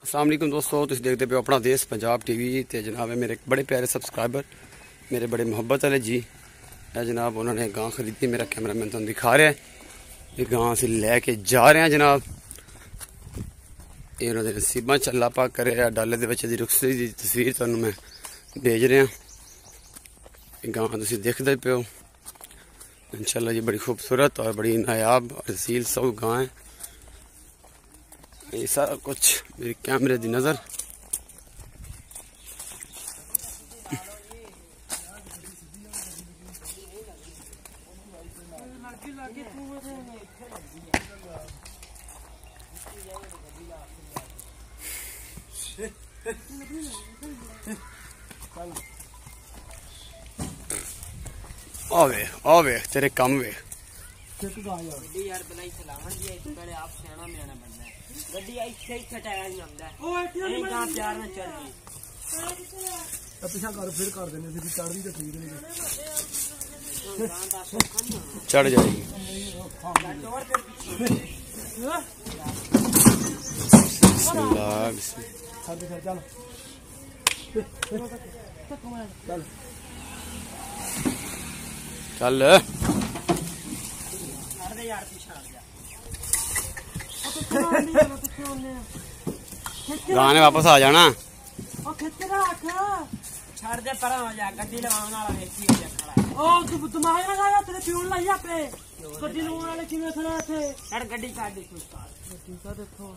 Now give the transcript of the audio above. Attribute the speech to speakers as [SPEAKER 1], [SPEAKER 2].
[SPEAKER 1] अस्सलाम वालेकुम दोस्तों, तुम देखते पे अपना देश पंजाब टीवी ते जनाब है मेरे बड़े प्यारे सब्सक्राइबर, मेरे बड़े मोहब्बत वाले जी। है जनाब, उन्होंने गां खरीदी, मेरा कैमरामैन तुम दिखा रहा है। ये गां से लैके जा रहे हैं जनाब। ये उन्होंने नसीबा च अल्लाह पाक करे डाले दे बच्चे दी रुखसती दी तस्वीर तुहानू मैं भेज रहा। गां तुम देखते पे हो इंशाल्लाह जी, बड़ी खूबसूरत और बड़ी नायाब और असील सब गां है। ये सारा कुछ मेरे कैमरे की नज़र। आवे आवे तेरे कम वे यार बनाई चलावन जी पहले आप सियाना मेना बनना है गड्डी इथे ही छटाया नहीं आंदा ए गां प्यार में चल गई
[SPEAKER 2] पीछा कर फिर कर देने फिर चढ़ भी तो ठीक नहीं
[SPEAKER 1] चढ़ जाएगी। चल गाने वापस आ जाना।
[SPEAKER 3] छड़ दे पर हो जा गड्डी लगाने वाला व्यक्ति हो जा खड़ा है। ओ तू दिमाग लगाया तेरे प्यून लाइया पे गड्डी लगाने वाले किने खड़ा थे। यार गड्डी काट दे तू। गड्डी का देखो